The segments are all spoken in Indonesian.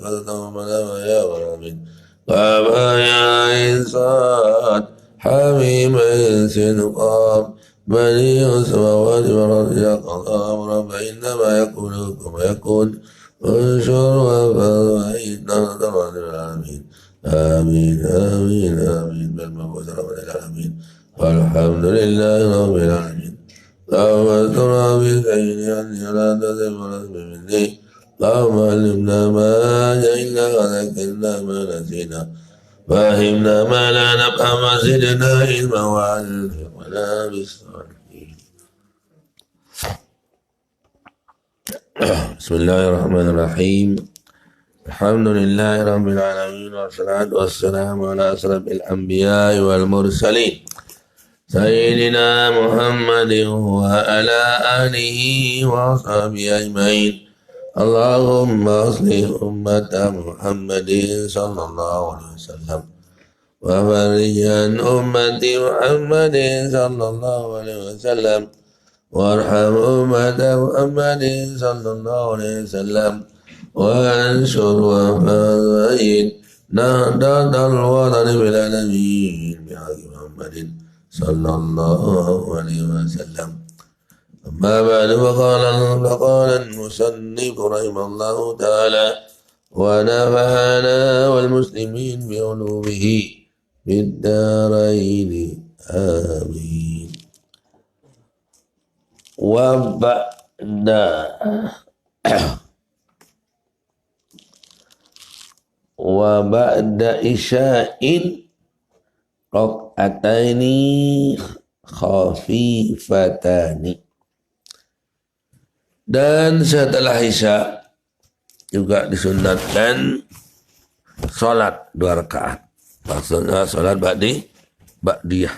قدرتهم يا ورابين قابا يا إنسان حميم إنسان قام بديع السماوات والأرض يا قضاء أمرا فإنما يكون كما يكون انشر وفإنا نتمنى العالمين آمين آمين آمين بالمبعوث رب العالمين والحمد لله رب العالمين اللهم استرنا بخير عني لا تزغ قلوبنا مني اللهم علمنا ما جهلنا وذكرنا ما نسينا فهمنا ما لا نفهم وزدنا علما وعلمنا بالصالحين. بسم الله الرحمن الرحيم. الحمد لله رب العالمين والصلاة والسلام على أشرف الأنبياء والمرسلين سيدنا محمد وعلى آله وصحبه أجمعين. اللهم أصلح أمة محمد صلى الله عليه وسلم وفرج عن أمة محمد صلى الله عليه وسلم وارحم أمة محمد صلى الله عليه وسلم وانشر وفاين نهضة الوطن بالعالمين بحق محمد صلى الله عليه وسلم. أما بعد فقال المصنف رحمه الله تعالى ونفعنا والمسلمين بعلومه في الدارين آمين. وبعد إشاء ركعتين khafifatani. Dan setelah Isya juga disunatkan sholat 2 rakaat. Maksudnya sholat ba'diyah.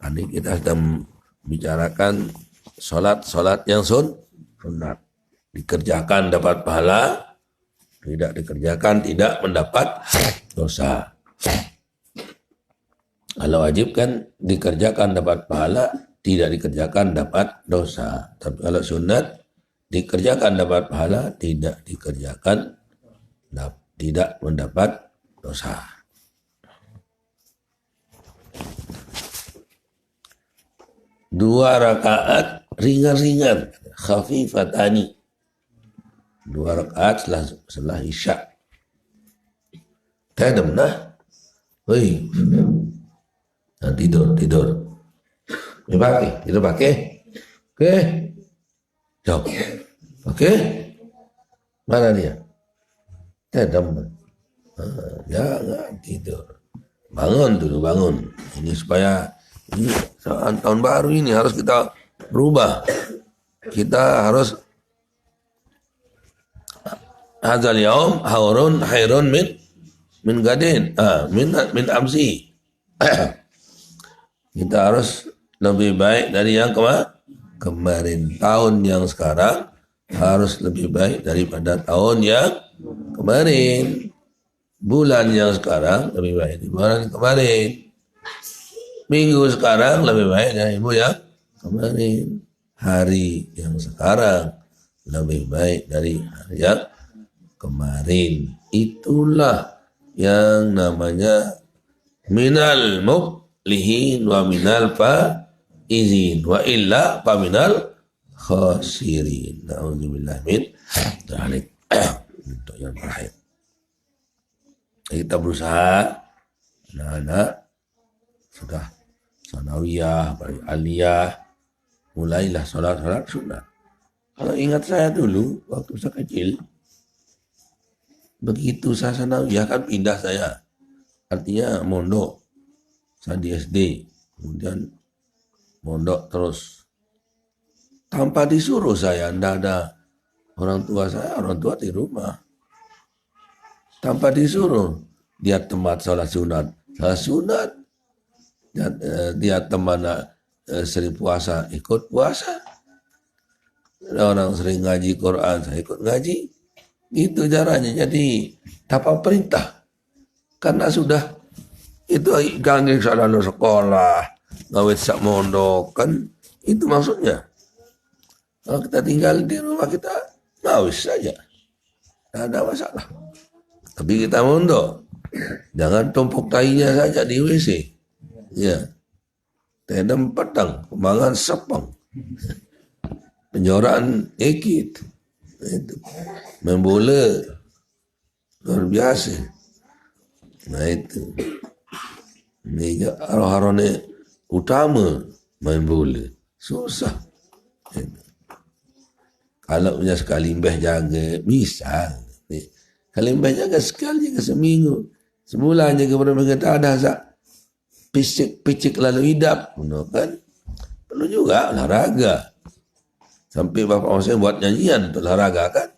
Tadi kita sedang bicarakan sholat yang sunat. Dikerjakan dapat pahala, tidak dikerjakan tidak mendapat dosa. Kalau wajib kan dikerjakan dapat pahala, tidak dikerjakan dapat dosa. Tapi kalau sunat dikerjakan dapat pahala, tidak dikerjakan tidak mendapat dosa. Dua rakaat ringan-ringan, khafifatani. 2 rakaat setelah Isya. Kadang nah, nah, tidur. Tidur pakai. Oke. Jauh. Oke. Mana dia? Kadang. Jangan tidur. Bangun dulu, bangun. Ini supaya ini tahun baru ini harus kita berubah. Kita harus hadzal yaum khairun min gadin, min amsi. Kita harus lebih baik dari yang kemarin. Tahun yang sekarang harus lebih baik daripada tahun yang kemarin. Bulan yang sekarang lebih baik dari bulan kemarin. Minggu sekarang lebih baik dari minggu yang kemarin. Hari yang sekarang lebih baik dari hari yang kemarin. Itulah yang namanya minal muflihin wa minal faizin wa illa fa minal khasirin. Na'udzubillah min dzalik. Untuk yang terakhir, kita berusaha anak-anak sudah sanawiyah, aliyah, mulailah sholat sunat. Kalau ingat saya dulu waktu saya kecil, begitu saya sanawiyah kan pindah saya, artinya mondok. Saya di SD, kemudian mondok terus. Tanpa disuruh saya, tidak ada orang tua saya, orang tua di rumah. Tanpa disuruh, dia tempat sholat sunat. Sholat sunat, dia teman sering puasa, ikut puasa. Orang sering ngaji Quran, saya ikut ngaji. Itu caranya. Jadi tanpa perintah. Karena sudah itu ganggu saudara sekolah, ngawet sak mondok kan itu maksudnya. Kalau kita tinggal di rumah kita ngawis saja. Tak ada masalah. Tapi kita mondok. Jangan tumpuk tainya saja di WC. Ya. Tedam petang, kemangan sepang. Penjoraan ekit. Itu. Main bola. Luar biasa. Nah itu. Ini arah-arahnya utama main bola. Susah. Itu. Kalau punya sekali mbah jaga, misal. Kalau mbah jaga sekali ke seminggu. Sebulan jaga pada mereka ada sak. Picik lalu hidap. Kan? Perlu juga olahraga. Sampai bapak saya buat nyanyian untuk olahraga kan.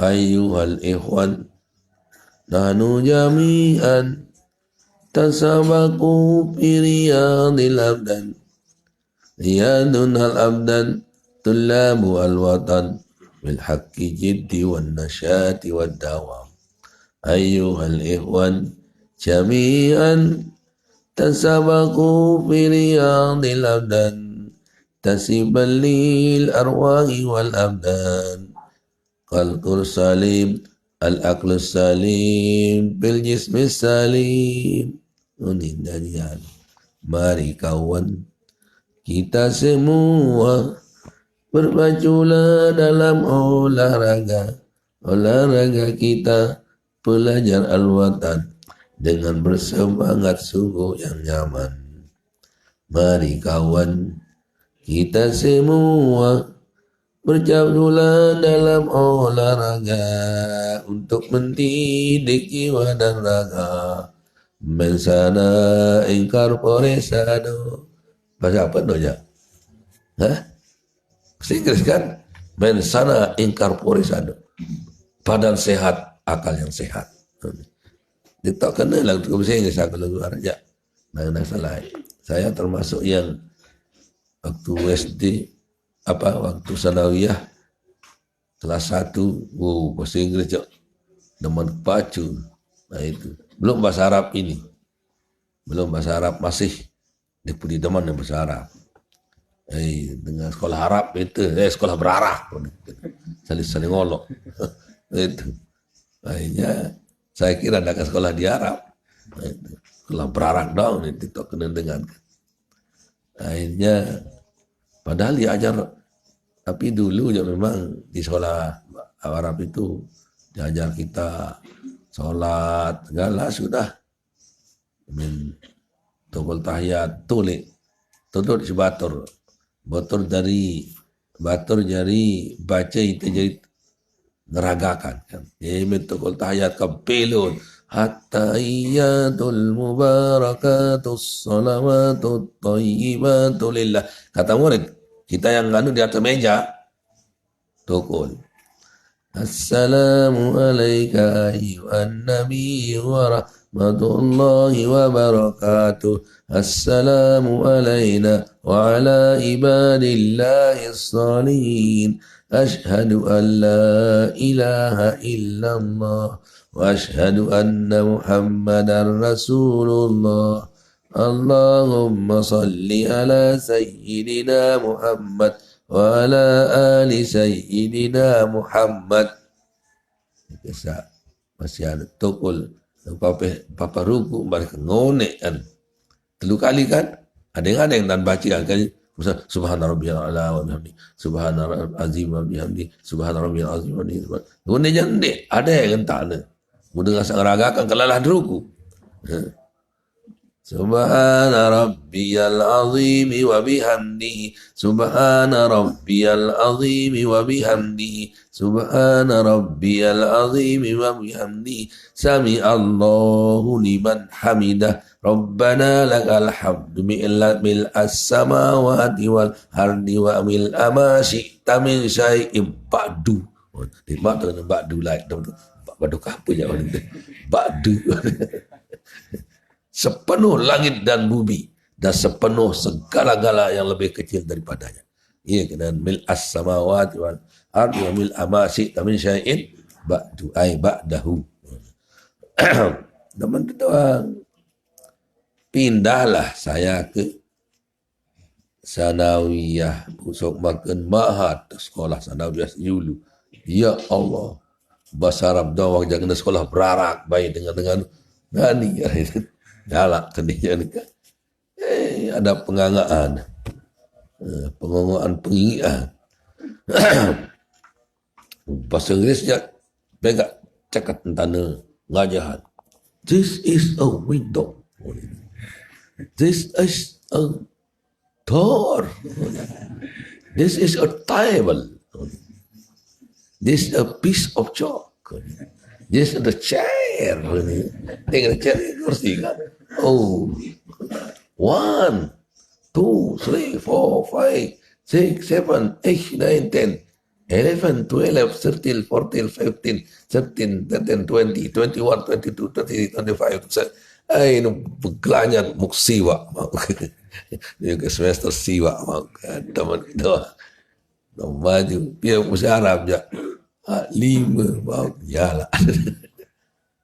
Ayyuhal ikhwan. Nahnu jami'an. Tasabaku fi riyadil abdan. Riyadun al-abdan. Tullabu al-watan. Bilhaqqi jiddi wal nasyati wal dawam. Ayyuhal ikhwan. Jami'an. Tasabaku fi riyadil abdan. Tasiban lil arwahi wal abdan. Qalqul salim. Al-aqlus salim. Bil jismis salim. Ini nyanyian. Mari kawan. Kita semua berpaculah dalam olahraga. Olahraga kita pelajar al-watan dengan bersemangat sungguh yang nyaman. Mari kawan, kita semua berpaculah dalam olahraga untuk mendidik jiwa dan raga. Mensana incorpore sano. Bahasa apa namanya? Hah? Bahasa Inggris kan? Mensana incorpore sano. Badan sehat, akal yang sehat. Dia tak kena lah untuk bahasa Inggris aku lagu aja. Nah, salah. Saya termasuk yang waktu SD, waktu sanawiyah kelas 1, bahasa Inggris je. Demen pacu. Nah itu. Belum bahasa Arab ini. Belum bahasa Arab masih dipudi deman yang bahasa Arab. Dengan sekolah Arab itu, sekolah berarah. Saling ngolok. Itu. Akhirnya saya kira ada sekolah di Arab. Itu. Sekolah berarah dong, itu tak kena dengan. Akhirnya padahal diajar, tapi dulu ya memang di sekolah Arab itu diajar kita sholat segala sudah. Tokol tahiyat tulik tutur si batur jari baca itu jadi ngeragakan kan. Tokol tahiyat kapelun hatta iyatul mubarakatus salawatut thayyibatu lillah. Kata murid kita yang nganu di atas meja tokol. Assalamu alayka ayyuhan nabi wa rahmatullahi wa barakatuh. Assalamu alayna wa ala ibadillahi salihin. Ashhadu an la ilaha illallah wa ashhadu anna muhammadan rasulullah. Allahumma salli ala sayyidina Muhammad wa ala ali sayyidina Muhammad. Kisah masih ada tokol papa ruku balik ngonek kan 3 kali kan ada yang dan baca kali subhana rabbiyal a'la wa bihamdi subhana azim wa bihamdi subhana rabbiyal azim wa bihamdi ngonek jande ada yang entah mudah ngeragakan kelalah ruku. Subhana rabbiyal azim wa bihamdihi subhana rabbiyal azim wa bihamdihi subhana rabbiyal azim wa bihamdihi sami Allahu liman hamidah rabbana lakal hamdu mil as-samawati wal ardi wa mil ma syi'ta min syai'in ba'du. Nikmat dengan ba'du like ba'du apa je ba'du. Sepenuh langit dan bumi dan sepenuh segala-gala yang lebih kecil daripadanya. Ia kena mil as-samawati wal ardi wa mil ma syi'ta min syai'in ba'du ay ba'dahu. Teman doang. Pindahlah saya ke sanawiyah, usuk makan ma'had sekolah sanawiyah dulu. Ya Allah, bahasa Arab dah wak jangan sekolah berarak baik dengan ngani galak tadinya ni kan. Ada pengangaan, pengingian. Bahasa Inggerisnya pegak cakap tentang ngajahan. This is a window. This is a door. This is a table. This is a piece of chalk. This is the chair. Tengok chair kursi kan. Oh, 1, 2, 3, 4, 5, 6, 7, 8, 9, 10, 11, 12, 13, 14, 15, 16, 17, 20, 21, 22, 23, 25. Ay, no, pagklanyat muk siwa. Yung semester siwa. Teman kita. Maju. Dia bahasa Arab je. 5. Ya lah.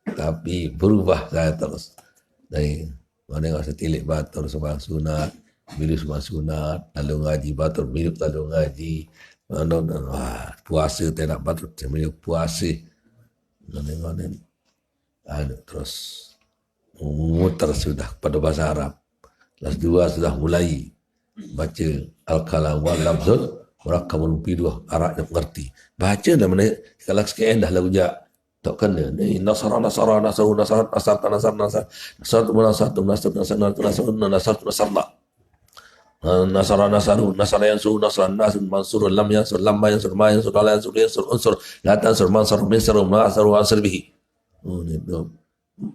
Tapi berubah saya terus. Dari mana yang saya tilik batur sebang sunat. Bila sebang sunat. Lalu ngaji batur. Minum lalu ngaji. Puasa tak nak batur. Saya minum puasa. Mana terus memutar sudah pada bahasa Arab. Kelas 2 sudah mulai baca Al-Kalam wal Lafzul Murakkamun Piduh Arab yang mengerti. Baca dah mana kalau sekian dah lagu jak tak kena ni nasara nasara nasaru nasara nasarta nasar nasar nasartu nasartu nasartu nasartu nasartu nasartu nasarna nasara nasaru nasara yang su nasara nasun mansur lam yansur lam yansur ma yansur la yansur yansur unsur la tansur mansur misru ma asaru ansur bihi. Oh ni tu.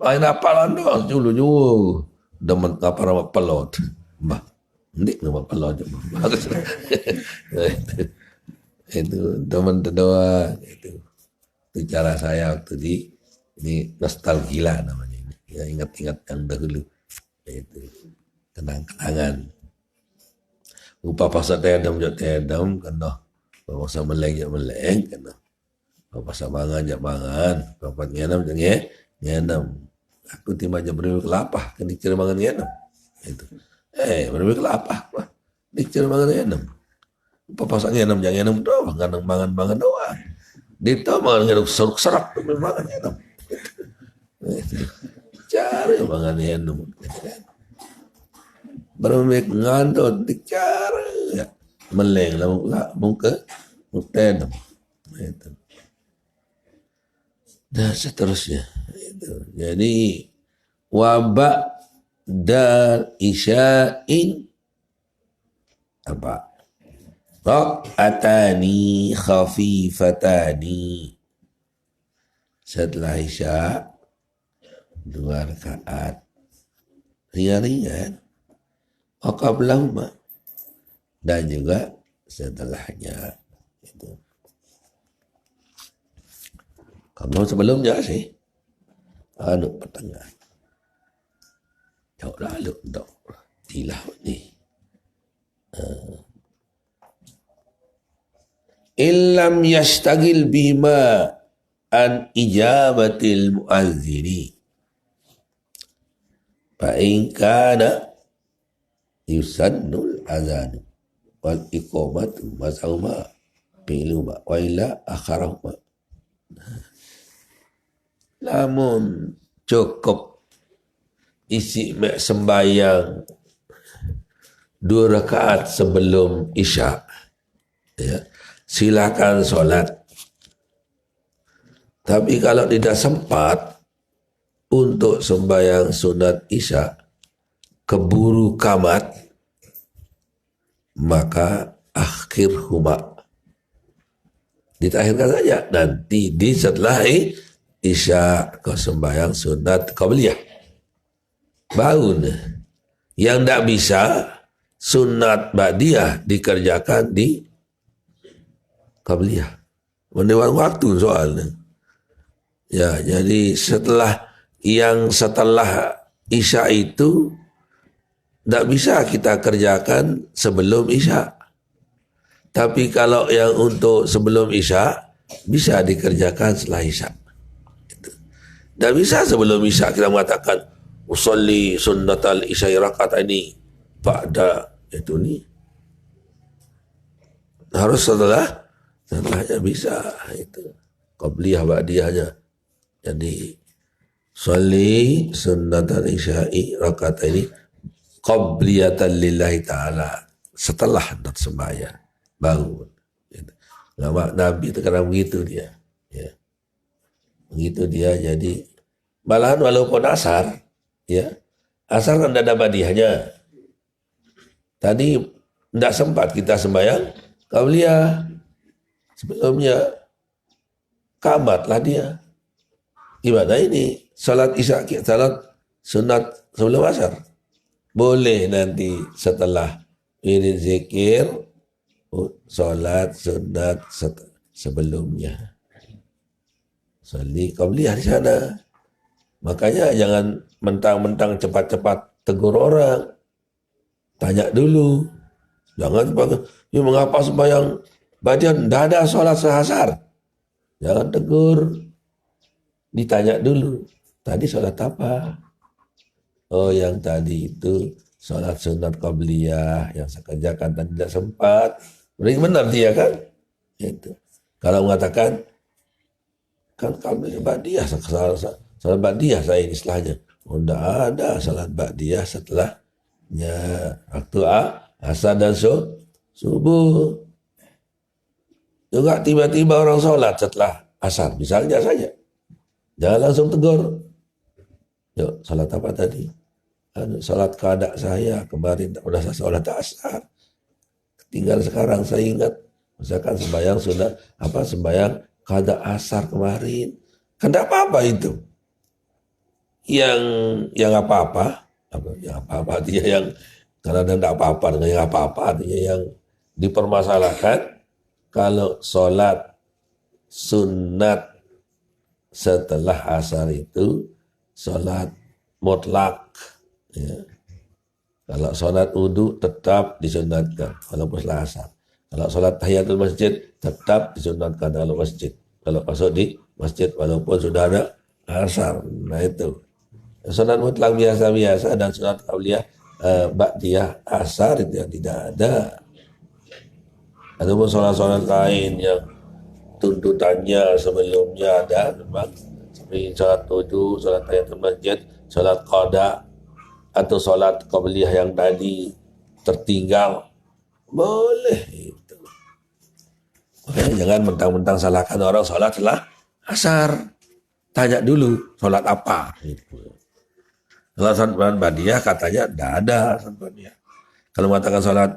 Ai napalan dah dulu demen apa nama pelot. Bah. Ndik nama pelot je. Bagus. Itu teman terdoa itu. Itu cara saya waktu ini nostalgia namanya ini. Ya, ingat-ingat yang dahulu. Itu kenang-kenangan. Upah pasal tedam kena. Pasal meleng kena. Pasal mangan. Papat ngenam ngenam. Aku timah je beri kelapah kan dicari mangan ngenam. Itu. Beri kelapah. Dicari mangan ngenam. Pasal ngenam jangan ngenam doang, mangan doang. Dito mangan ngenam seruk-serak mangan ngenam. Cari mangan ngenam. Bermik ngantot dicari ya. Meleng lah muka tedam. Itu. Dan seterusnya. Jadi wabak dar isya'in apa? Rak'atani khafifatani. Setelah isya' 2 rakaat ringan-ringan. Wa qablahuma dan juga setelahnya itu. Kalau sebelumnya sih pertengahan. Jauh lalu untuk tilawah ni. Illam yashtagil bima an ijabatil muazzini. Fa in kana yusannul azanu wal iqamatu mas'uma biluma wa illa akharahuma. Namun cukup isi sembahyang 2 rakaat sebelum isya, ya, silakan solat. Tapi kalau tidak sempat untuk sembahyang sunat isya, keburu kamat, maka akhirhuma, ditakhirkan saja nanti di setelah isya kau sembahyang sunat qabliyah. Baru yang tak bisa sunat ba'diyah dikerjakan di qabliyah. Mendewan waktu soalnya. Ya, jadi setelah isya itu tak bisa kita kerjakan sebelum isya. Tapi kalau yang untuk sebelum isya bisa dikerjakan setelah isya. Tak bisa sebelum isya kita mengatakan usolli sunnatal isya raka'ataini ba'da itu ni. Harus setelahnya bisa itu. qabliyah ba'diyahnya. Jadi sholli sunnatan isya'i rakaat ini qabliyatan lillahi ta'ala, setelah hendak sembahyang baru. Nah, Nabi itu karena begitu dia, ya. Begitu dia. Jadi malahan walaupun asar, ya, asar kan ada badiahnya. Tadi tidak sempat kita sembahyang qabliyah, sebelumnya kamatlah dia. Gimana ini? Salat isya, salat sunat sebelum asar. Boleh nanti setelah wirid zikir, salat sunat sebelumnya. Sholli qabliyah di sana. Makanya jangan mentang-mentang cepat-cepat tegur orang. Tanya dulu. Jangan, ya mengapa sembahyang badian tidak ada sholat sehasar. Jangan tegur. Ditanya dulu. Tadi sholat apa? Oh, yang tadi itu sholat sunat qabliyah yang saya kerjakan dan tidak sempat. Benar dia kan? Itu. Kalau mengatakan kan qabliyah ba'diyah, salat ba'diyah saya istilahnya. Oh, tidak ada salat ba'diyah setelahnya waktu asar dan subuh. Juga tiba-tiba orang sholat setelah asar, misalnya saja. Jangan langsung tegur. Yuk, sholat apa tadi? Sholat qada saya kemarin, udah saya sholat asar. Tinggal sekarang saya ingat, misalkan sembahyang sudah sembahyang qada asar kemarin. Kan tidak apa-apa itu. Yang apa-apa artinya yang karena tidak apa-apa dengan yang apa-apa artinya yang dipermasalahkan kalau sholat sunat setelah asar itu sholat mutlak, ya. Kalau sholat wudu tetap disunatkan walaupun setelah asar. Kalau sholat tahiyatul masjid tetap disunatkan kalau masjid. Kalau masuk di masjid walaupun sudah ada asar. Nah itu. Sholat mutlak biasa-biasa dan sholat qabliyah ba'diyah asar itu yang tidak ada. Ataupun sholat-sholat lain yang tuntutannya sebelumnya ada, memang seperti sholat wudu, sholat tahiyatul masjid, sholat qada atau sholat qabliyah yang tadi tertinggal, boleh itu. Makanya jangan mentang-mentang salahkan orang sholat setelah asar. Tanya dulu sholat apa. Gitu. Kalau sholat ba'diyah katanya tidak ada sholat ba'diyah. Kalau mengatakan sholat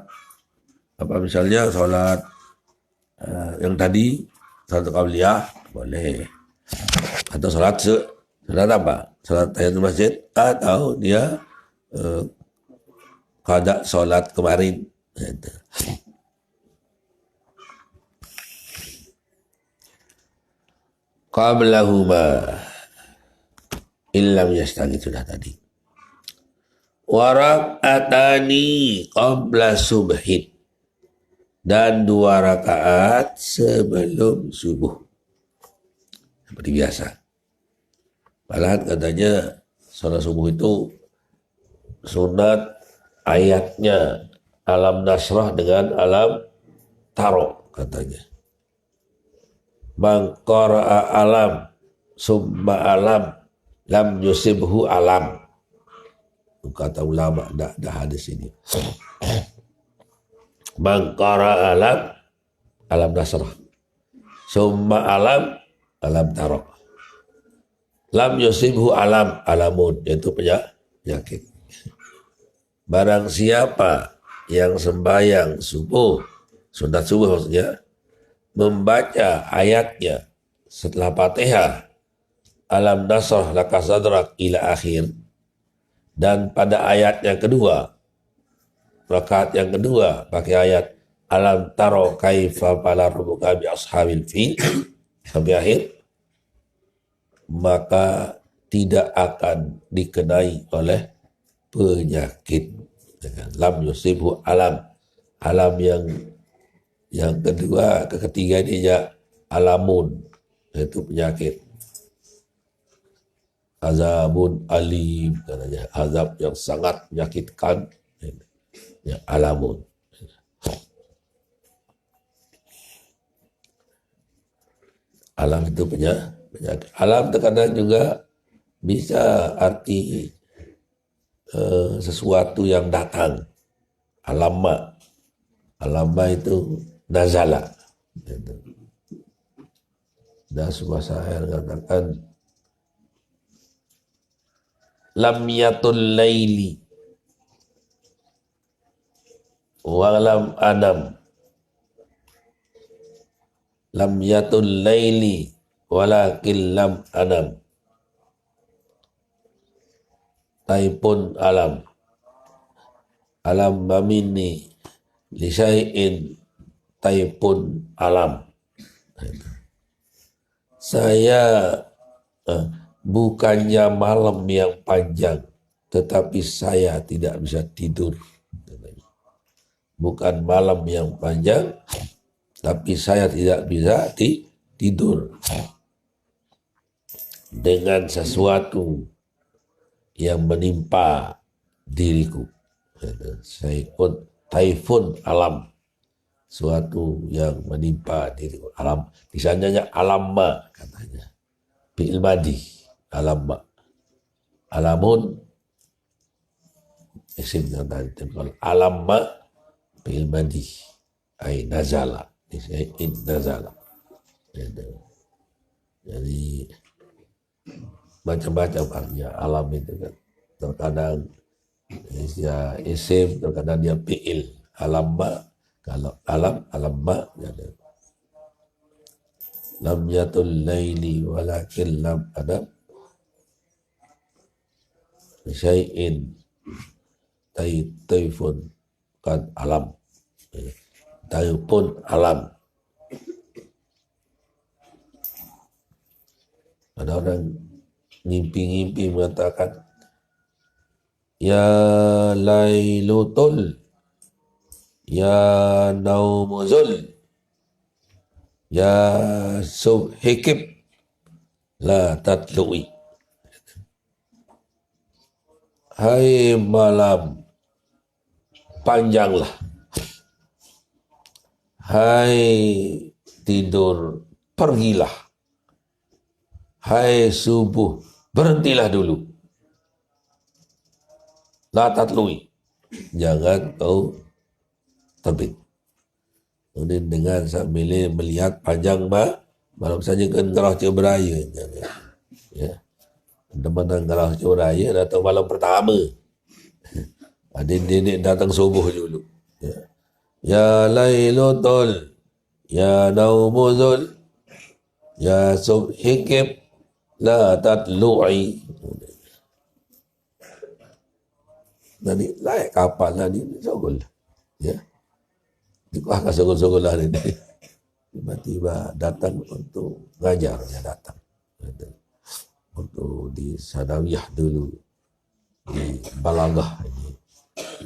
misalnya sholat yang tadi sholat qabliyah boleh, atau sholat apa? Sholat tahiyatul masjid atau dia qada sholat kemarin. Gitu. Qablahuma illam yastaghi sudah tadi. Warak'atani qabla subhin, dan 2 rakaat sebelum subuh. Seperti biasa. Malahan katanya sholat subuh itu sunat ayatnya alam nasrah dengan alam taro katanya. Man qara'a alam summa alam lam yusibhu alam. Kata ulama, tidak ada hadis ini. Man qara'a alam nasrah summa alam taro lam yusibhu alamun, yaitu penyakit. Barang siapa yang sembahyang subuh, sunat subuh maksudnya, membaca ayatnya setelah Fatihah, alam nasrah laka sadrak ila akhir, dan pada ayat yang kedua, rakaat yang kedua pakai ayat alam taro kaifa fa'ala rabbuka bi ashabil fil sampai akhir, maka tidak akan dikenai oleh penyakit dengan lam yusibhu alam yang kedua, ketiga ini ya alamun, yaitu penyakit. Azabun alim, katanya azab yang sangat menyakitkan, ya alamun. Alam itu penyakit. Alam terkadang juga bisa arti sesuatu yang datang. Alamma. Alamma itu nazala. Dan sebuah syair katakan lam yatul laili walam anam. Lam yatul laili walakin lam anam. Taipun alam. Alam mamini lisai'in taipun alam. Saya bukannya malam yang panjang, tetapi saya tidak bisa tidur. Bukan malam yang panjang, tapi saya tidak bisa tidur. Dengan sesuatu yang menimpa diriku. Taifun alam. Suatu yang menimpa diriku. Alam. Misalnya alamma katanya. Fi'il madi. Alamma. Alamun. Isim yang tadi. Alamma. Fi'il madi. Ay nazala. In nazala. Jadi macam-macam artinya alam itu kan. Terkadang ya isim, terkadang dia fi'il. Alamma. Kalau alam, alamma. Lam yatul laili walakin lam adam. Syai'in taifun kan alam. Taifun alam. Ada orang ngimpi-ngimpi mengatakan ya lailutul ya naumuzul ya subhikib la tatlu'i. Hai malam panjanglah, hai tidur pergilah, hai subuh berhentilah dulu, la tatlu'i, jangan kau terbit. Kemudian dengan sambil melihat panjang malam saja kan gerah beraya. Ya. Teman-teman gerah beraya datang malam pertama. Adik-adik datang subuh dulu. Ya lailutul, ya naumuzul, ya subhikib, la tatlu'i. Nanti layak kapal nanti sogol. Ya. Dikuah ke sekolah ini. Tiba-tiba datang untuk ngajar, dia datang. Untuk di sanawiyah dulu. Di balagah ini.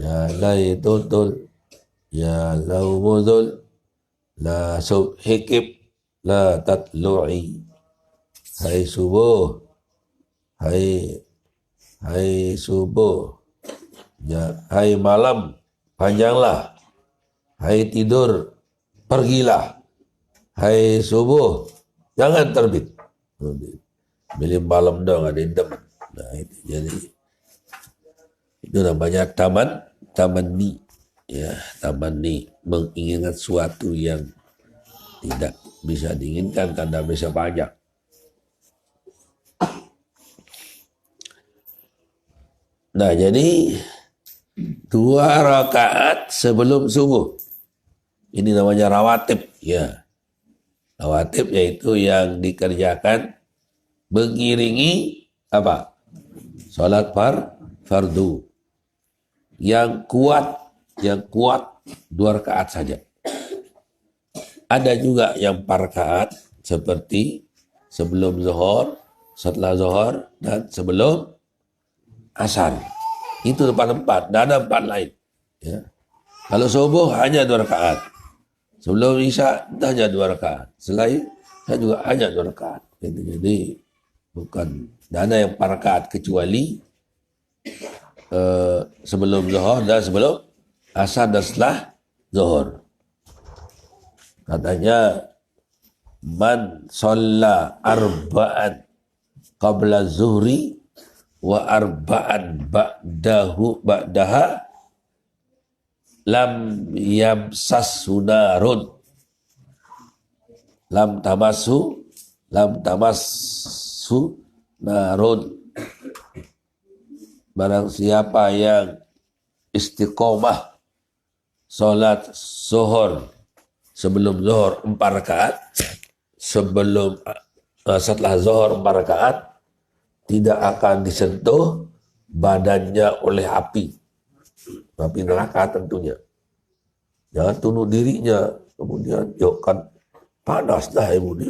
Ya laitutul, ya laumuzul, la subhikib, la tatlu'i. Hai subuh, hai subuh, ya, hai malam, panjanglah. Hai tidur, pergilah. Hai subuh, jangan terbit. Bila malam dong ada yang demen. Nah, itu jadi itu namanya taman ni. Ya, taman ni menginginkan sesuatu yang tidak bisa diinginkan karena bisa banyak. Nah, jadi 2 rakaat sebelum subuh. Ini namanya rawatib, ya. Rawatib yaitu yang dikerjakan mengiringi apa? Salat fardu. Yang kuat 2 rakaat saja. Ada juga yang 4 rakaat seperti sebelum zuhur, setelah zuhur, dan sebelum asar. Itu 4, dan ada 4 lain. Ya. Kalau subuh hanya 2 rakaat. Sebelum isya hanya 2 rakaat. Selain juga hanya 2 rakaat. Jadi bukan dana yang 4 rakaat kecuali sebelum zuhur dan sebelum asar dan setelah zuhur. Katanya man shalla arba'an qabla zuhri wa arba'an ba'daha lam yamsashu narun lam tamassu narun. Barang siapa yang istiqomah salat zuhur sebelum zuhur 4 rakaat, setelah zuhur 4 rakaat, tidak akan disentuh badannya oleh api neraka tentunya. Jangan tunuh dirinya kemudian yuk kan panas dah ibu ni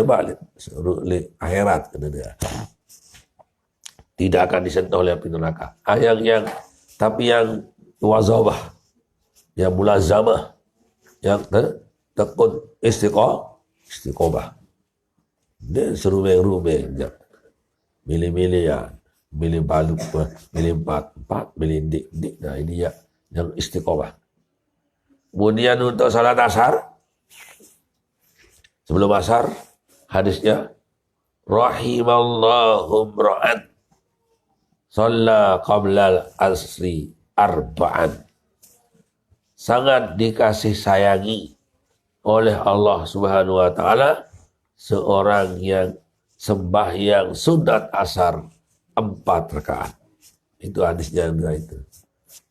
balik suruh akhirat kena dia. Tidak akan disentuh oleh api neraka. Tapi yang wazabah, yang mulazamah, yang tekun istiqomah. Dia serumeng-rumeng je. Milih-milih ya. Milih balu, milih empat, milih dik. Nah ini ya, yang istiqomah. Kemudian untuk salat asar, sebelum asar, hadisnya, rahimallahu imra'an shalla qabla al-asri arba'an. Sangat dikasih sayangi oleh Allah Subhanahu wa taala seorang yang sembahyang sunat asar 4 rakaat. Itu hadisnya itu.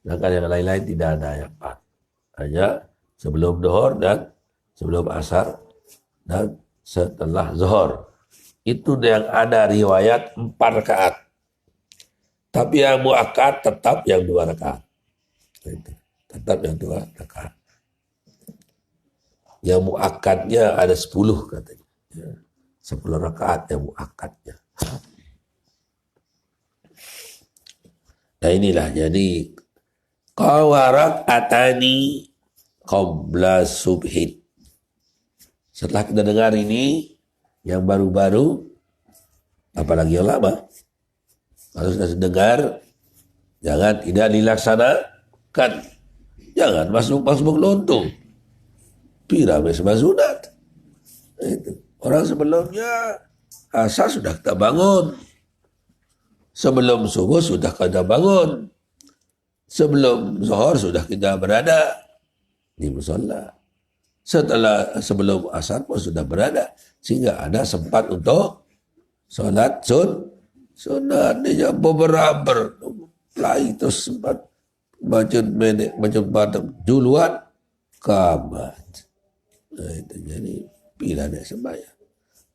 Sedangkan yang lain-lain tidak ada yang 4. Hanya sebelum zuhur dan sebelum asar dan setelah zuhur. Itu yang ada riwayat 4 rakaat. Tapi yang muakkad tetap yang 2 rakaat. Tetap yang 2 rakaat. Yang muakkadnya ada 10 katanya. 10 rakaat yang muakkadnya. Nah inilah jadi qawarak atani qabla subhin. Setelah kita dengar ini yang baru-baru, apalagi yang lama, kalau sudah dengar, jangan tidak dilaksanakan. Jangan masuk lontung. Piramid sembah sunat. Itu. Orang sebelumnya asar sudah kita bangun. Sebelum subuh sudah kita bangun. Sebelum zuhur sudah kita berada di musholla. Sebelum asar pun sudah berada. Sehingga ada sempat untuk sholat sunat. Dia beberapa lain terus sempat macam duluan kamat. Nah, itu jadi pilihan yang sembahyang.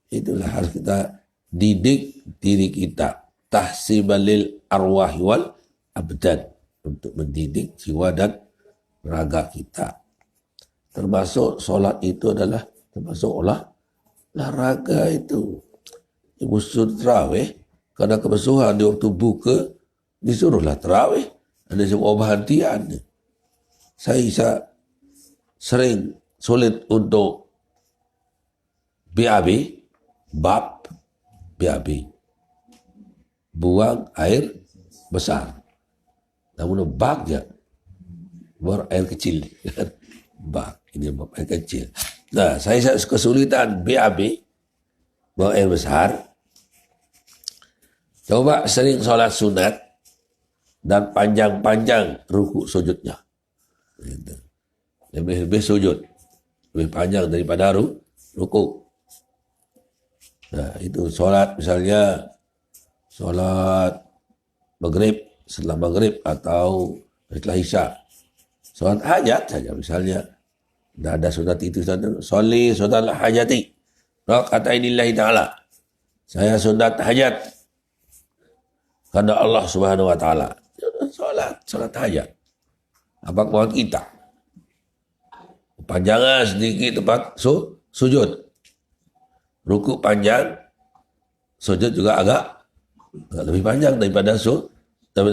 Itulah harus kita didik diri kita. Tahsibalil arwahi wal abdan. Untuk mendidik jiwa dan raga kita. Termasuk solat itu adalah termasuk olahraga itu. Ibu tarawih karena kebesuhan di waktu buka disuruhlah tarawih. Ada sebuah perhatian. Saya sering sulit untuk BAB, buang air besar. Namun bagnya buang air kecil. Bag, ini buang air kecil. Nah, saya kesulitan BAB, buang air besar. Coba sering sholat sunat dan panjang-panjang ruku sujudnya. Lebih sujud. Lebih panjang daripada ruku. Nah, itu sholat misalnya sholat maghrib, setelah maghrib atau setelah isya. Sholat hajat saja misalnya. Tidak ada sunat itu. Sholli sunat hajati. Raka'atainillahi ta'ala. Saya sunat hajat. Karena Allah Subhanahu wa taala. Salat hajat. Apa kemauan kita? Panjangan sedikit tempat sujud. Ruku panjang, sujud juga agak lebih panjang daripada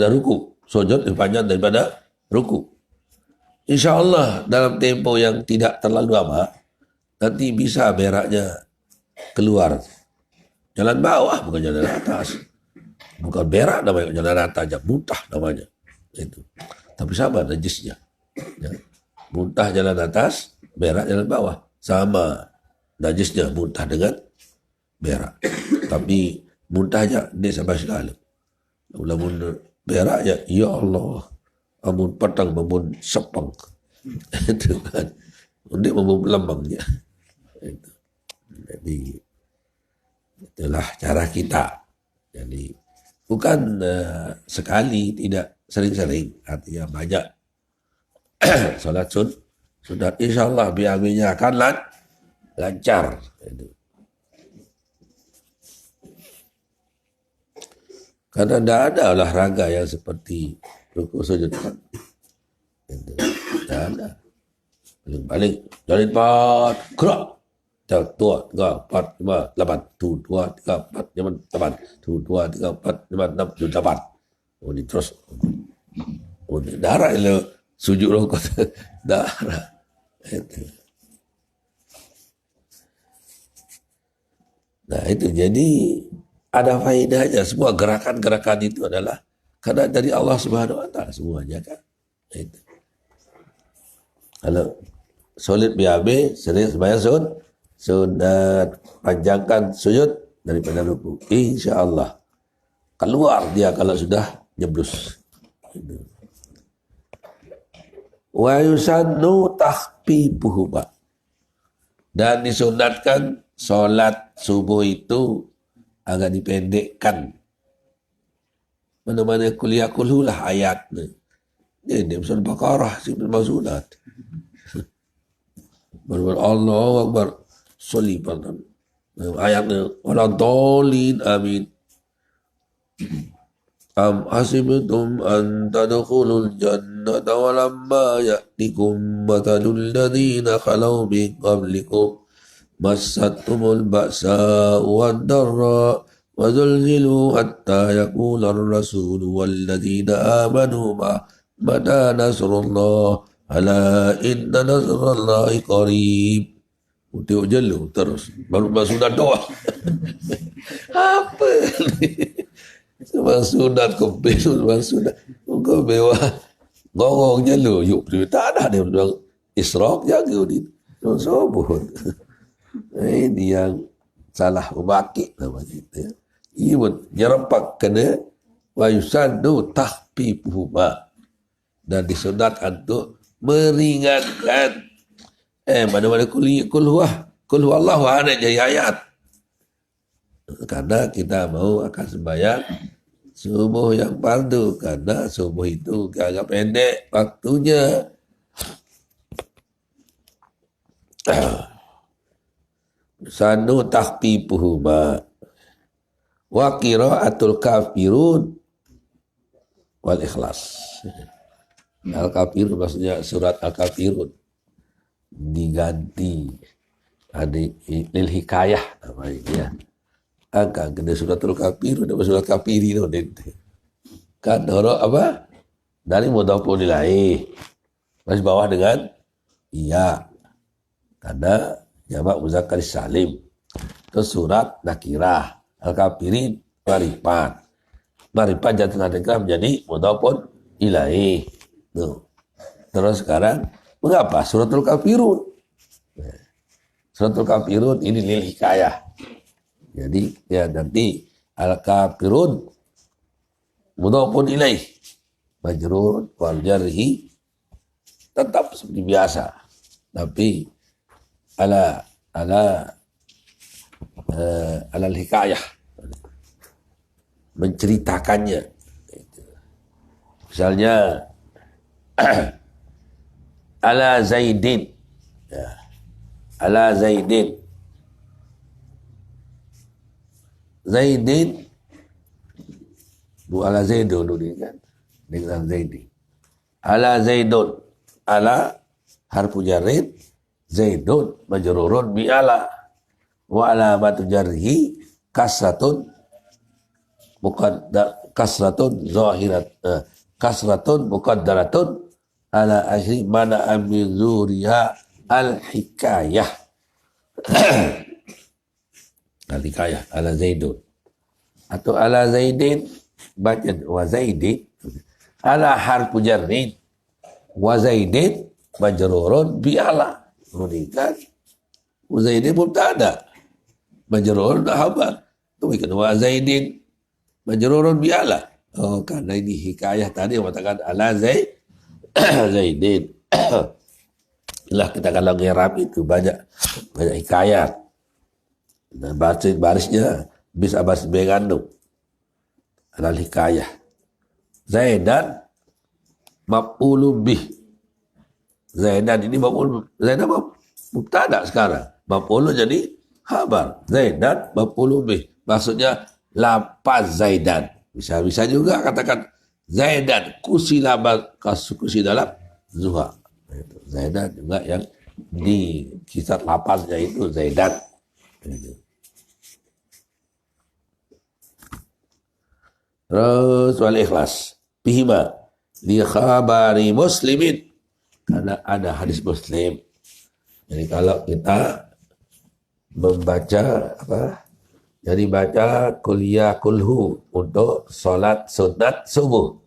ruku. Sujud lebih panjang daripada ruku. InsyaAllah dalam tempo yang tidak terlalu lama, nanti bisa beraknya keluar. Jalan bawah bukan jalan atas. Bukan berak namanya, jalan atas aja, muntah namanya. Itu. Tapi sama najisnya. Ya. Muntah jalan atas, berak jalan bawah. Sama. najisnya muntah dengan berak. Tapi muntahnya dia sampai selalu. Lamun berak ya Allah, amun petang mamun sepang. Itu kan. Dia mamun lambangnya. Itu. Jadi itulah cara kita. Jadi bukan sekali, tidak sering-sering, artinya banyak. Salat sunat, insya Allah BAB-nya akan lancar. Itu. Karena tidak ada olahraga yang seperti ruku sujud. Tidak ada. Paling jalan 4, gerak. 2, 3, 4, 5, 8. 2, 3, 4, 5, 8. 2, 3, 4, 5, 6, 7, 8. Oh, ini terus. Oh, ini darah itu sujud rukuk. Darah. Itu. Nah, itu jadi ada faedahnya. Semua gerakan-gerakan itu adalah karena dari Allah Subhanahu wa taala semuanya kan. Itu. Kalau solid BAB sering sembahyang sunat, panjangkan sujud daripada ruku. Insyaallah keluar dia kalau sudah nyeblus. Wa yusannu takhfifuhu. Dan disunatkan solat subuh itu agak dipendekkan. Mana-mana kuliah kulhulah ayatnya. Ini surah Baqarah sih memang sunat. Baru Allah Akbar soli pada ayatnya wala dhalin amin. Am hasibtum an tadkhulul jannata walamma ya'tikum mathalul ladzina khalau min qablikum massatkumul ba'sa wad darra wa zulzilu hatta yaqula ar-rasul wal ladzina amanu mata nasrullah ala inna nasrallahi qarib. Tengok jelu terus baru sunat doa. Apa ni? Sebab sunat kopil, sebab sunat kau bewa ngorong jelu yuk tak ada dia bilang israf jaga ni sobut. Ini yang salah membakit namanya itu ya. Ibu nyerempak kena wa yusannu takhfifuhu dan disunatkan untuk meringankan mana-mana kul huwallahu ahad jadi ayat. Karena kita mau akan sembahyang subuh yang fardu, karena subuh itu agak pendek waktunya. Sanu takhfifuhu wa qiraatul kafirun wal ikhlas. Al-Kafirun maksudnya surat Al-Kafirun diganti lil hikayah namanya ya. Agak kena suratul Kafirun dan surat Kafiri tu kan huruf apa dari mudhafun ilaih masih bawah dengan iya karena jamak muzakkar salim. Terus surat nakirah Al-Kafirin marifat jantan adakah menjadi mudhafun ilaih. Terus sekarang mengapa suratul Kafirun? Suratul Kafirun ini lil hikayah. Jadi ya nanti Al-Kafirun mudhafun ilaih majrur wal jarhi tetap seperti biasa. Tapi ala hikayah menceritakannya. Misalnya ala Zaidin ya. Ala Zaidin bu ala Zaidun ini kan dengan Zaidi ala Zaidun ala harfu jarrid Zaidun majrurun bi ala wa alamatu jarhi kasratun muqaddaratun ala akhri mana min zuriha al hikayah. Al hikayah ala Zaidun atau ala Zaidin baca wa Zaidin ala harfu jarrid wa Zaidin majrurun bi ala. Kan Zaidin mubtada, majrurun khabar. Kemudian wa Zaidin majrurun bi ala. Oh, karena ini hikayah tadi mengatakan ala Zaidin. Lah kita kalau ngerap itu banyak hikayat. Dan barisnya bisa baris mengandung adalah hikayah. Zaidan maf'ulun bih. Zaidan ini Zaidan mubtada sekarang. Maf'ulun jadi khabar. Zaidan maf'ulun bih. Maksudnya lapaz Zaidan. Bisa juga katakan Zaidan kusi dalam zuha. Zaidan juga yang di kisah lapaznya itu Zaidan. Terus wal ikhlas bihima li khabari muslimin, karena ada hadis Muslim. Jadi kalau kita membaca jadi baca kuliah kulhu untuk sholat sunat subuh.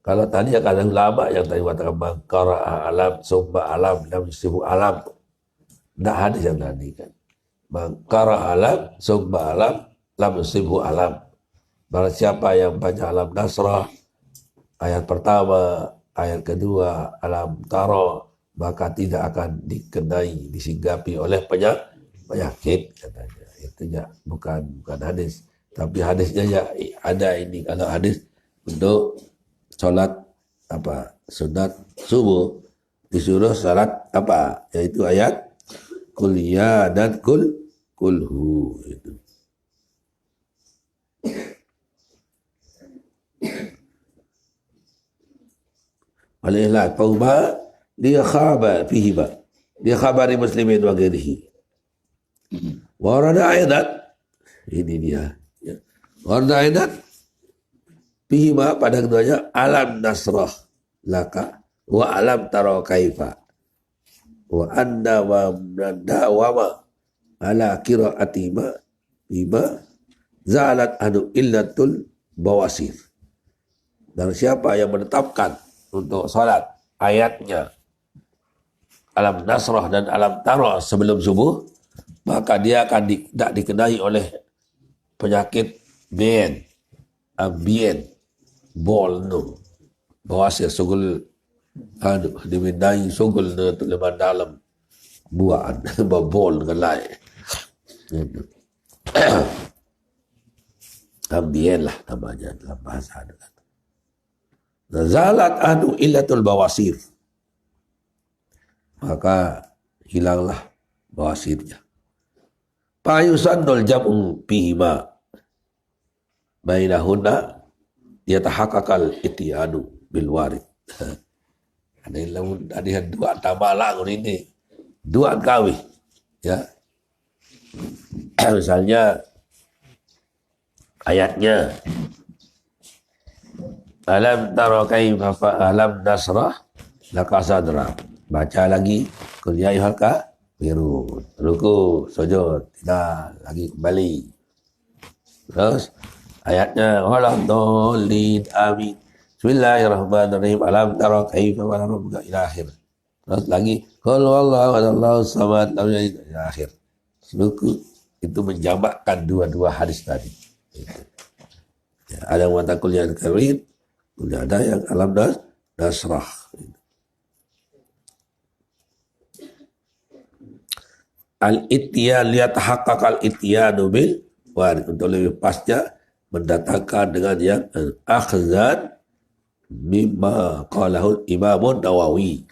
Kalau tadi ada ulama yang tadi katakan mangkara alam summa alam lam yusibu alam, tidak hadis yang tadi kan. Mangkara alam summa alam lam yusibu alam. Barang siapa yang baca alam nasrah, ayat pertama, ayat kedua, alam taro, maka tidak akan disinggapi oleh penyakit, katanya. Itu ya bukan hadis. Tapi hadisnya ya ada ini. Kalau hadis untuk sholat sunat subuh, disuruh sholat yaitu ayat kuliah dan kulhu itu. Walillah taubah dia khabar fihi ba dia khabari muslimin wa ghairihi. Warada ayat ini dia ya. Warada ayat fihi ma pada keduanya alam nasrah laka wa alam tara kaifa wa anna wa ma ala qiraati ma bima zalat anu illatul bawasir. Dan siapa yang menetapkan untuk sholat ayatnya alam nasrah dan alam tara sebelum subuh, maka dia akan tidak dikenai oleh penyakit ambien bol no bawasir sugul diminai sugul no leban dalam buaan babol dengan lain ambien lah namanya dalam bahasa. Zalat anu illatul bawasir, maka hilanglah bawasirnya. Payusannul jam'u bihima bainahunna yatahaqqaqal ityanu bil warid. Ada dua tamalang ini, dua kawi ya. Misalnya ayatnya alam tara kaifa alam nasrah laka sadra. Baca lagi qul ya ayyuhal kafirun. Ruku, sujud, tidak lagi kembali. Terus ayatnya walam dhalin amin. Bismillahirrahmanirrahim. Alam tara kaifa wa rabbuka ila akhir. Terus lagi qul wallahu Allahu samad lam yalid ila akhir. Ruku itu menjamakkan dua-dua hadis tadi. Ya, ada yang mengatakan qul ya kafirun. Sudah ada yang alam nasrah. Al-ityan liyatahaqqaq al-ityanu bil warid, untuk lebih pasnya mendatangkan dengan yang akhzan mimma qalahul Imam Nawawi,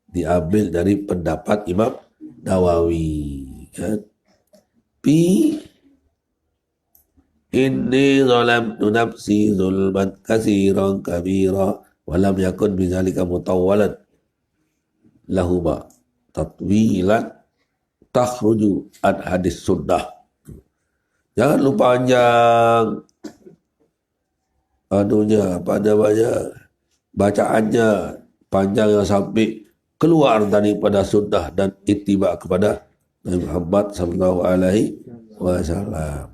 diambil dari pendapat Imam Nawawi kan. Inni zalamtu nafsi zulman katsiran kabira wa lam yakun bidzalika mutawwalan lahuma tatwilan takhruju an hadis sunnah. Jangan lupa panjang bacaannya panjang yang sampai keluar daripada sunnah dan ittiba kepada Nabi Muhammad sallallahu alaihi wasallam.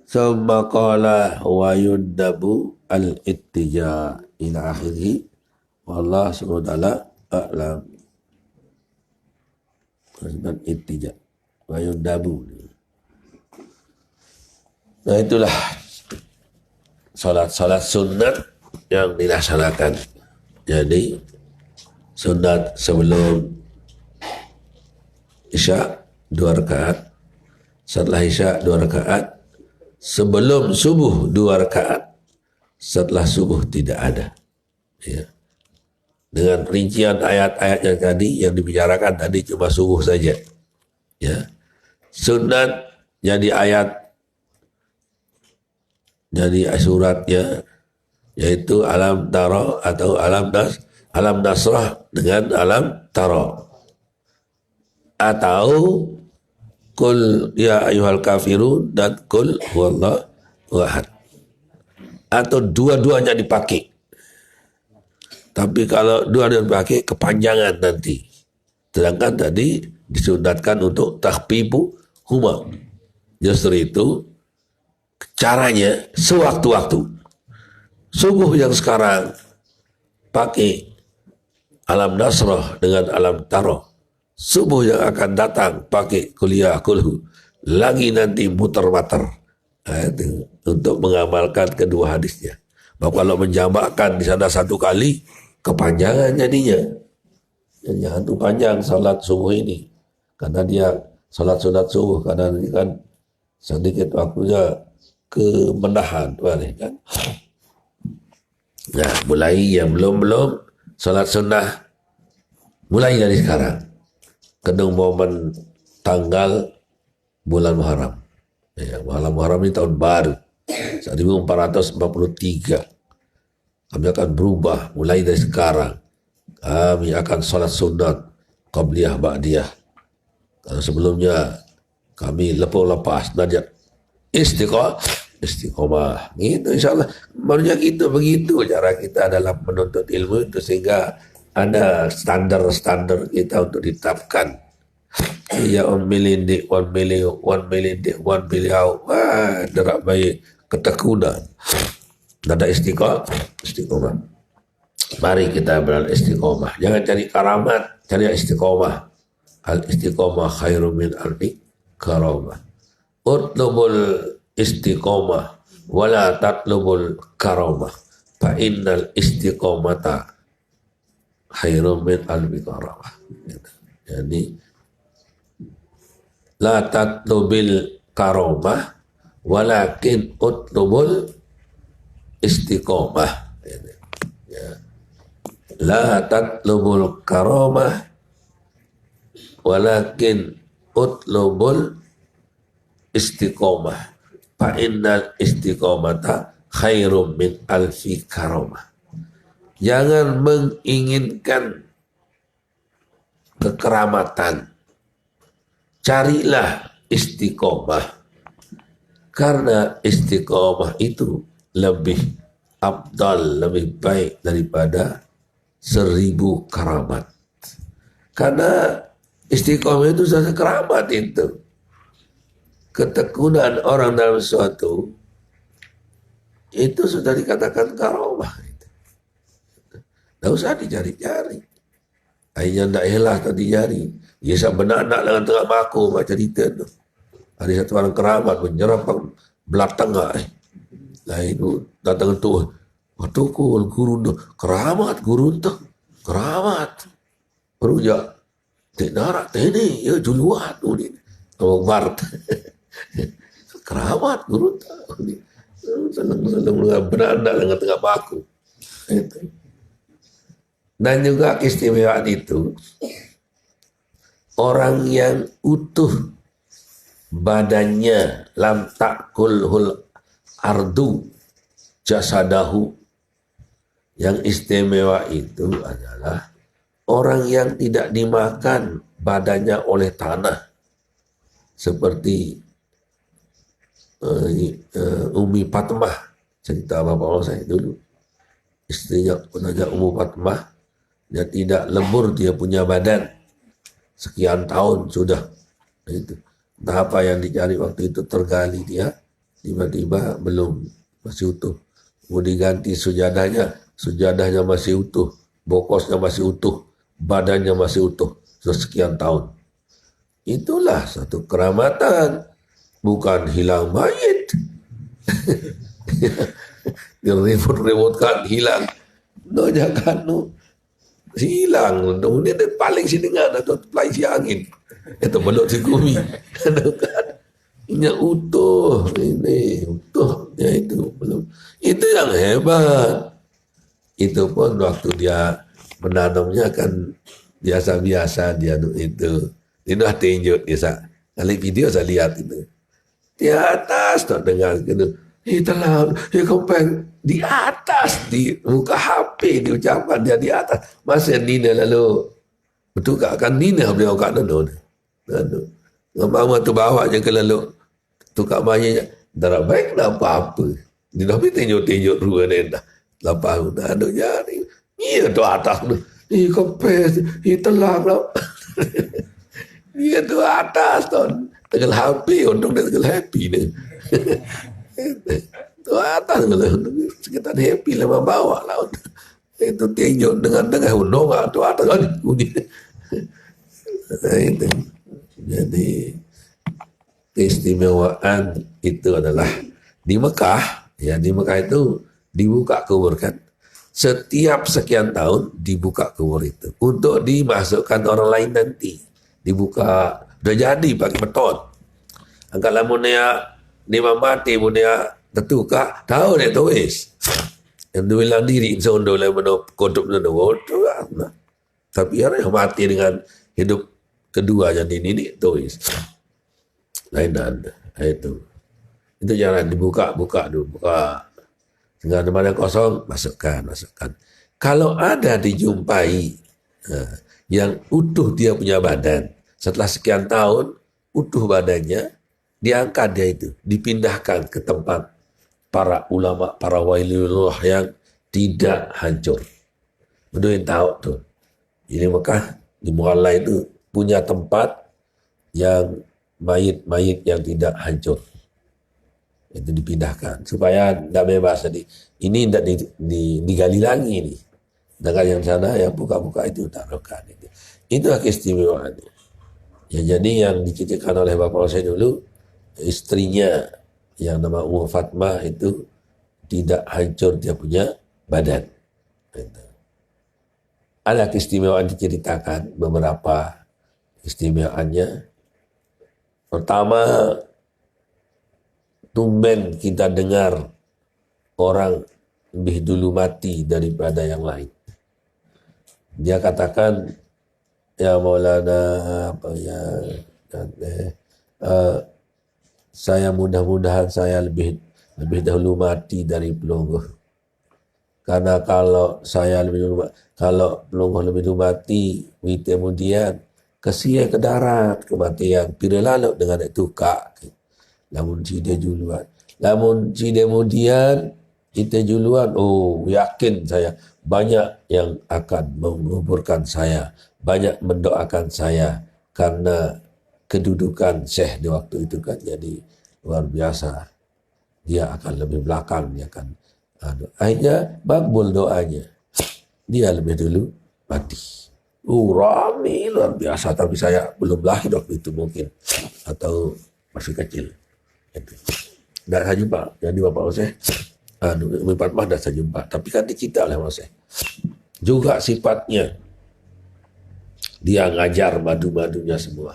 Summa qala wa yundabu al-ittija ila akhirih. Wallahu subhanahu wa ta'ala a'lam. sunat iltija wayun dabu. Nah itulah salat sunat yang dilaksanakan. Jadi sunat sebelum Isya 2 rakaat, setelah Isya 2 rakaat, sebelum subuh 2 rakaat, setelah subuh tidak ada. Ya. Dengan rincian ayat-ayat yang tadi yang dibicarakan tadi cuma subuh saja. Ya. Sunat jadi ayat, jadi suratnya yaitu alam taro atau alam nasrah dengan alam taro, atau kul ya ayyuhal kafirun dan kul huwallahu ahad, atau dua-duanya dipakai. Tapi kalau dua-duanya dipakai kepanjangan nanti. Sedangkan tadi disunatkan untuk takhfifu huma. Justru itu caranya sewaktu-waktu. Subuh yang sekarang pakai alam nasrah dengan alam taro. Subuh yang akan datang pakai kuliah kulhu. Lagi nanti muter-mater. Nah, itu, untuk mengamalkan kedua hadisnya. Bahwa kalau menjamakkan di sana satu kali, kepanjangan jadinya. Jangan tuh panjang salat subuh ini. Karena dia salat sunat subuh. Karena ini kan sedikit waktunya kemenahan. Kan? Nah, mulai yang belum salat sunnah, mulai dari sekarang. Kedung momen tanggal bulan Muharram. Ya, bulan Muharram ini tahun baru. 1443. Kami akan berubah mulai dari sekarang. Kami akan salat sunat qabliyah ba'diyah. Karena sebelumnya kami lepas najat istiqomah. Gitu insyaallah. Barunya gitu begitu cara kita dalam menuntut ilmu itu, sehingga ada standar-standar kita untuk ditetapkan. Ya on milindik, one million, wah, derak baik ketekunan. Ada istiqomah. Mari kita beristiqomah. Jangan cari karamat, cari istiqomah. Al istiqomah khairum min alfi karamah. Utlubul istiqomah wala tatlubul karamah. Fa innal istiqomata khairum min alfi karamah. Jadi la tatlubil karamah walakin utlubul istiqomah. Ya. La tatlubul karamah walakin utlubul istiqomah. Fa innal istiqomata khairum min alfi karamah. Jangan menginginkan kekeramatan. Carilah istiqomah. Karena istiqomah itu lebih afdal, lebih baik daripada 1000 karamat. Karena istiqomah itu saja keramat itu. Ketekunan orang dalam sesuatu itu sudah dikatakan karamah. Tidak usah dicari-cari. Akhirnya tidak ikhlas tadi jari. Ya benak-nak dengan tengah maku macam cerita tu. Ada satu orang keramat menyerapkan belah tengah. Lah itu datang tu. Waktu guru tu keramat guru tu. Keramat. Perujak. Tak narak tene. Ya juluat tu ni. Bart. Keramat guru tu. Senang-senang benak-nak dengan tengah maku. Itu. Dan juga keistimewaan itu, orang yang utuh badannya, lam takulhul ardu jasadahu, yang istimewa itu adalah orang yang tidak dimakan badannya oleh tanah, seperti Umi Fatmah, cerita bapak saya dulu, istrinya penajak Umi Fatmah. Dia tidak lembur, dia punya badan sekian tahun sudah. Itu entah apa yang dicari waktu itu, tergali dia, tiba-tiba belum, masih utuh. Mau diganti sujadahnya masih utuh, bokosnya masih utuh, badannya masih utuh, sudah sekian tahun. itulah satu keramatan, bukan hilang mayit. Dia ribut-ributkan hilang. No jangan no. Hilang. No, dia paling sini kan atau pelai si angin. Itu belok si kumi. Ini utuh, ini utuh, ya itu belum. Itu yang hebat. Itu pun waktu dia menanamnya kan biasa-biasa dia itu. Dia dah tunjuk dia kali video saya lihat itu. Di atas tak dengar gitu. Telah, kompeng di atas di muka HP diucapkan dia di atas. Masa Nina lalu betul kan Nina beliau kat lalu. Mama tu bawa je ke lalu tukar banyak darah baik nak apa-apa. Dia dah tunjuk-tunjuk ruang dia dah. Lepas dah ada jari. Ia tu atas tu. Kompeng, telah lah. Dia tu atas tu. Tegal HP untuk dia tegal happy dia. Tu atas sekitar happy lah bawa lah. Itu tunjuk dengan tengah undang tu atas kan bunyi. Itu. Jadi keistimewaan itu adalah di Mekah, ya di Mekah itu dibuka kubur kan. Setiap sekian tahun dibuka kubur itu untuk dimasukkan orang lain nanti. Dibuka udah jadi pakai beton. Angkat lamun dia mati pun dia tertukar tahu dia tulis. Yang dia bilang diri insun dulu menop kodok dulu. Tapi orang yang mati dengan hidup kedua jadi ini tulis. Lain ada itu jangan dibuka dulu buka. Dengan mana kosong masukkan. Kalau ada dijumpai yang utuh dia punya badan setelah sekian tahun utuh badannya diangkat dia itu dipindahkan ke tempat para ulama para waliullah yang tidak hancur. Betul tahu tuh. Ini Mekah di Mualla itu punya tempat yang mayit-mayit yang tidak hancur. Itu dipindahkan supaya tidak bebas tadi. Ini tidak digali lagi ini. Dengan yang sana yang buka-buka itu taruhkan itu. Itu keistimewaannya. Ya jadi yang diceritakan oleh Bapak saya dulu istrinya yang nama Ummu Fatmah itu tidak hancur dia punya badan. Itu. Ada keistimewaan diceritakan beberapa keistimewaannya. Pertama, tumben kita dengar orang lebih dulu mati daripada yang lain. Dia katakan, ya Maulana, saya mudah-mudahan saya lebih dahulu mati dari pelungguh. Karena kalau pelungguh lebih dulu mati, kemudian kesia ke darat kematian, pira lalu dengan itu kak. Lamun dia juluan. Lamun dia kemudian kita juluan, yakin saya banyak yang akan menguburkan saya, banyak mendoakan saya karena kedudukan Syekh di waktu itu kan jadi luar biasa. Dia akan lebih belakang, dia akan akhirnya makbul doanya. Dia lebih dulu mati. Rame luar biasa, tapi saya belum lahir waktu itu mungkin atau masih kecil. Tidak saya jumpa. Jadi Bapak Syekh Ummu Fatmah dah saya jumpa. Tapi kan dicita oleh Bapak Syekh. Juga sifatnya dia ngajar madu-madunya semua.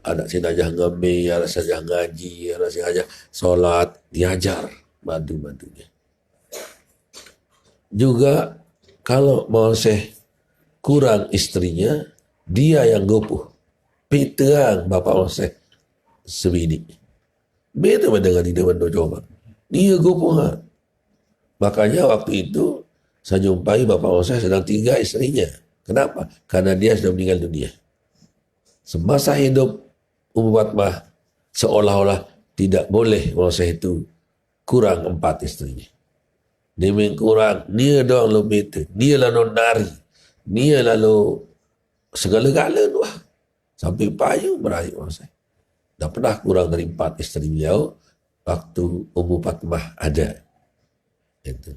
Ada sinajah ngemi, ada sinajah ngaji, ada sinajah sholat, diajar madu-madunya. Juga kalau mau Syekh kurang istrinya, dia yang gopuh. Piteang Bapak Syekh sebini. Beda dengan dia mencoba. Dia gopuh. Makanya waktu itu saya jumpai Bapak Syekh sedang 3 istrinya. Kenapa? Karena dia sudah meninggal dunia. Semasa hidup Ummu Fatmah seolah-olah tidak boleh Syekh itu kurang 4 istrinya. Dia kurang, dia doang lebih itu. Dia lalu nari. Dia lalu segala-gala tu lah. Sampai payu meraih Syekh. Dah pernah kurang dari 4 isteri beliau waktu Ummu Fatmah ada. Itu.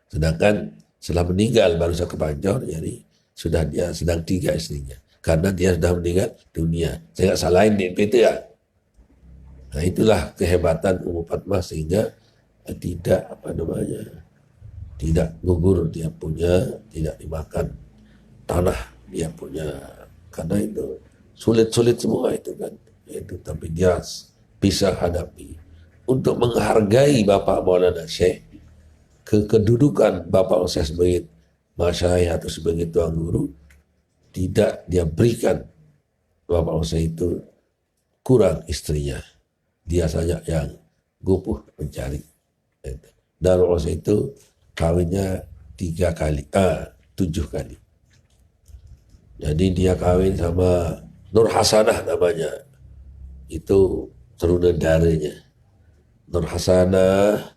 Sedangkan setelah meninggal baru saya kepanjor, jadi sudah dia sedang 3 istrinya. karena dia sudah meninggal dunia. Saya nggak salahin itu ya. Nah itulah kehebatan Ummu Fatmah sehingga tidak tidak gugur dia punya, tidak dimakan tanah dia punya, karena itu sulit-sulit semua itu kan. Itu tapi dia bisa hadapi. Untuk menghargai Bapak Maulana Syekh, kedudukan Bapak Syekh sebagai masyayikh atau sebagai tuan guru, tidak dia berikan Bapak Syekh itu kurang istrinya. Dia saja yang gupuh mencari. Dan Bapak Syekh itu kawinnya 7 kali. Jadi dia kawin sama Nur Hasanah namanya. Itu turunan darahnya. Nur Hasanah,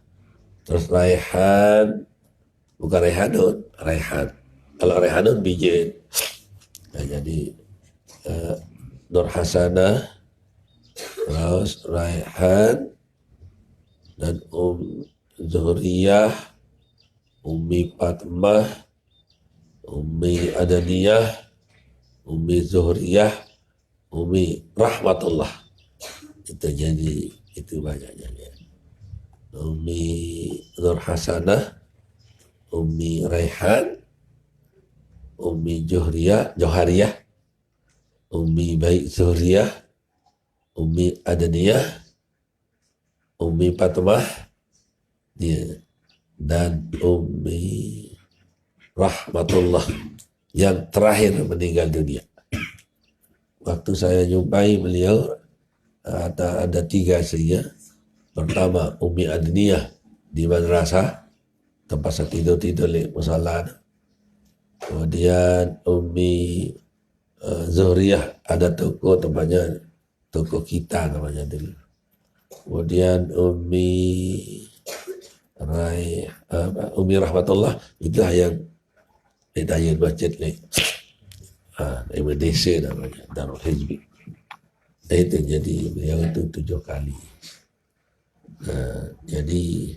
terus Raihan, bukan Raihanun, Raihan. Kalau Raihanun bijin. Nah, jadi Nur Hasanah, terus Raihan, dan Zuhriyah, Ummi Fatmah, Ummi Adaniyah, Ummi Zuhriyah, Ummi Rahmatullah. Itu jadi itu banyaknya. Ummi Nur Hasanah, Ummi Raihan, Ummi Johariyah, Ummi Baik Zuhriyah, Ummi Adaniyah, Ummi Fatmah, dan Ummi Rahmatullah yang terakhir meninggal dunia. Waktu saya jumpai beliau ada 3 saja. Pertama Ummi Adaniyah di madrasah tempat saya tidur di musola. Kemudian Ummi Zuhriyah ada toko tempatnya, toko kita namanya dulu. Kemudian Ummi Rahmatullah itulah yang ditanya masjid nih. MDC namanya, Darul Hizbi. Nah, itu jadi beliau itu 7 kali. Jadi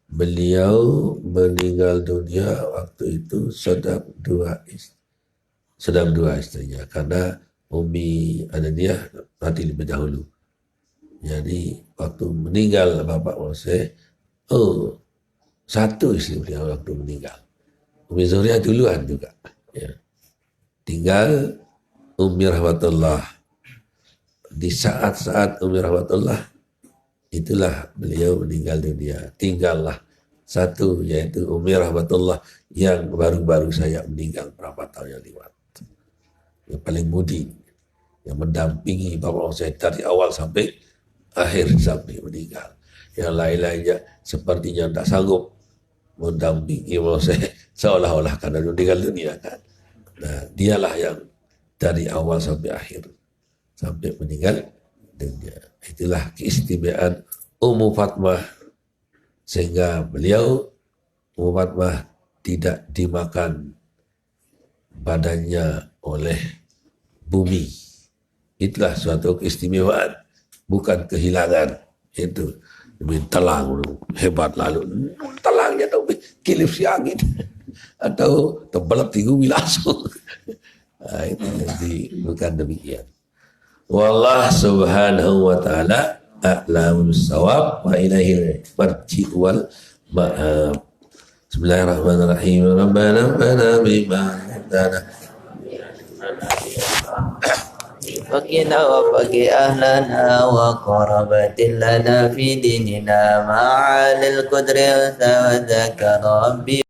beliau meninggal dunia waktu itu sedang dua istrinya, karena Ummi Adaniyah mati lebih dahulu. Jadi waktu meninggal Bapak Mose, 1 istri beliau waktu meninggal. Ummi Zuhriyah duluan juga. Ya. Tinggal Ummi Rahmatullah. Di saat-saat Ummi Rahmatullah, itulah beliau meninggal dunia. Tinggallah 1, yaitu Ummi Rahmatullah yang baru-baru saya meninggal berapa tahun yang lewat. Yang paling mudi, yang mendampingi Bapak saya dari awal sampai akhir sampai meninggal. Yang lain-lainnya sepertinya tidak sanggup mendampingi Bapak saya seolah-olah karena meninggal dunia kan. Nah, dialah yang dari awal sampai akhir sampai meninggal dunia. Itulah keistimewaan Ummu Fatmah, sehingga beliau Ummu Fatmah tidak dimakan badannya oleh bumi. Itulah suatu keistimewaan, bukan kehilangan. Itu telang hebat, lalu telangnya tuh kilip si angin atau tebelak di bumi langsung. Nah, itu jadi bukan demikian. Wallah subhanahu wa ta'ala a'lamu bissawab wa ilaihi marji wal ma'ab. Bismillahirrahmanirrahim. Rabbana fana bima hadana وقنا وفق أهلنا وقربة لنا في ديننا مع القدر وذكر ربي